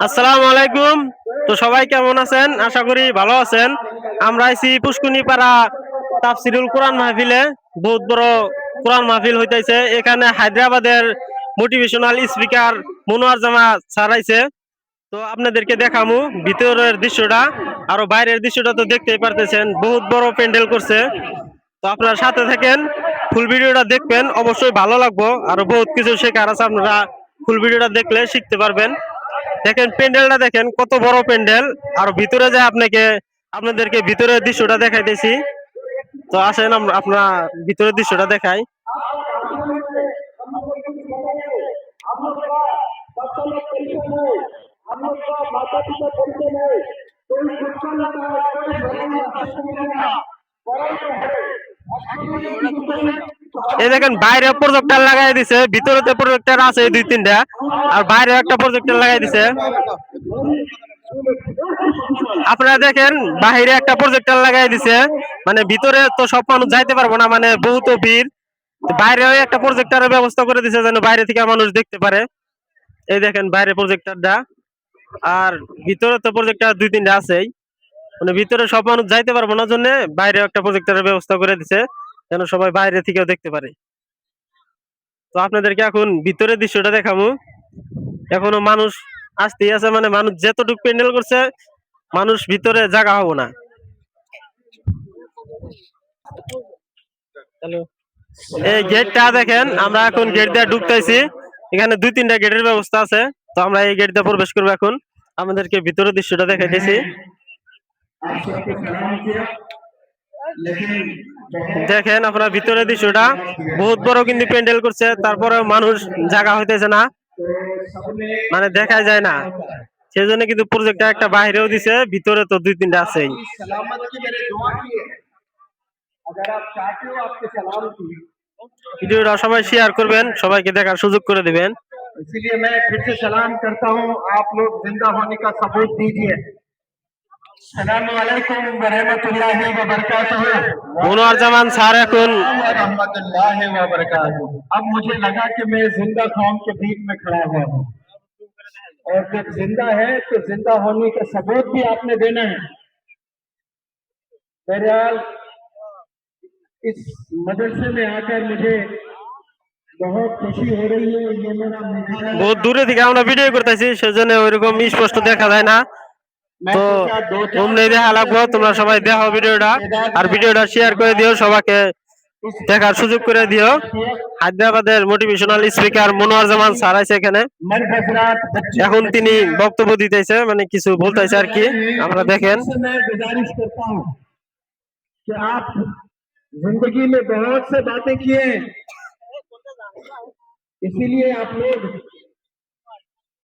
আসসালামু আলাইকুম। তো সবাই কেমন আছেন? আশা করি ভালো আছেন। আমরা আইছি পুষ্কুনি পাড়া তাফসিরুল কোরআন মাহফিলে। বহুত বড় কোরআন মাহফিল হইতাছে। এখানে হায়দ্রাবাদের মোটিভেশনাল স্পিকার মনোয়ার জামা স্যার আইছে। তো আপনাদেরকে দেখামু ভিতরের দৃশ্যটা, আরো বাইরের দৃশ্যটা তো দেখতেই পারতেছেন। বহুত বড় প্যান্ডেল করছে। তো আপনারা সাথে থাকেন, ফুল ভিডিওটা দেখবেন, অবশ্যই ভালো লাগবো। আরো বহুত কিছু শেখার আছে, আপনারা ফুল ভিডিওটা দেখলে শিখতে পারবেন। দেখেন প্যান্ডেলটা, দেখেন কত বড় প্যান্ডেল। আর ভিতরে যায় আপনাদেরকে ভিতরের দৃশ্যটা দেখাইতেছি। তো আসেন আমরা আপনার ভিতরের দৃশ্যটা দেখাই। এই দেখেন বাইরে প্রজেক্টর লাগাই দিছে, ভিতরে তো প্রজেক্টর আছে দুই তিনটা, আর বাইরে একটা প্রজেক্টর লাগাই দিছে। আপনারা দেখেন বাহিরে একটা প্রজেক্টর লাগাই দিছে, মানে ভিতরে তো সব মানুষ যাইতে পারবো না, মানে বহুত ভিড়। বাইরেও একটা প্রজেক্টরের ব্যবস্থা করে দিছে যেন বাইরে থেকে মানুষ দেখতে পারে। এই দেখেন বাইরে প্রজেক্টরটা, আর ভিতরে তো প্রজেক্টর দুই তিনটা আছেই। মানে ভিতরে সব মানুষ যাইতে পারবো না জন্য বাইরে একটা প্রজেক্টরের ব্যবস্থা করে দিছে যেন সবাই বাইরে থেকেও দেখতে পারে। তো আপনাদেরকে এখন ভিতরের দৃশ্যটা দেখাবো। এখনো মানুষ আসতেই আছে, মানে মানুষ যতটুকু প্যান্ডেল করছে মানুষ ভিতরে জায়গা হবো না। এই গেটটা দেখেন, আমরা এখন গেট দিয়ে ঢুকতেছি। এখানে দুই তিনটা গেটের ব্যবস্থা আছে। তো আমরা এই গেট দিয়ে প্রবেশ করবো এখন। আমাদেরকে ভিতরের দৃশ্যটা দেখাইতেছি। দেখেন আপনার ভিতরের দৃশ্যটা, বহুত বড় কিন্তু প্যান্ডেল করছে, তারপরে মানুষ জায়গা হইতেছে না, মানে দেখাই যায় না। সেজন্য কিন্তু প্রজেক্টটা একটা বাইরেও দিছে, ভিতরে তো দুই তিনটা আছেই। ভিডিওটা সবাই শেয়ার করবেন, সবাইকে দেখার সুযোগ করে দিবেন। इसीलिए मैं फिर से सलाम करता हूँ, आप लोग जिंदा होने का सबूत दीजिए। सलामुअलैकुम व रहमतुल्लाहि व बरकातुहू। মনোয়ার জামান স্যার এখন रहमतुल्लाहि व बरकातुहू। अब मुझे लगा कि मैं जिंदा कौम के बीच में खड़ा हुआ हूँ, और जब जिंदा है तो जिंदा होने का सबूत भी आपने देना है। बहरहाल इस मदरसे में आकर मुझे बहुत खुशी हो रही है। ये मेरा বহুত দূরে থেকে আমরা ভিডিও করতেছি, সেজন্য ওইরকম স্পষ্ট দেখা যায় না। তো অমনি দেখা লাগবো, তোমরা সবাই দেখো ভিডিওটা, আর ভিডিওটা শেয়ার করে দিও, সবাইকে দেখার সুযোগ করে দিও। হায়দ্রাবাদের মোটিভেশনাল স্পিকার মনোয়ার জামান স্যার আছে এখানে। এখন তিনি বক্তব্য দিতেছে, মানে কিছু বলতেছে আর কি, আমরা দেখেন। गुजारिश करता हूँ कि आप जिंदगी में बहुत से बातें किए हैं, इसीलिए आप लोग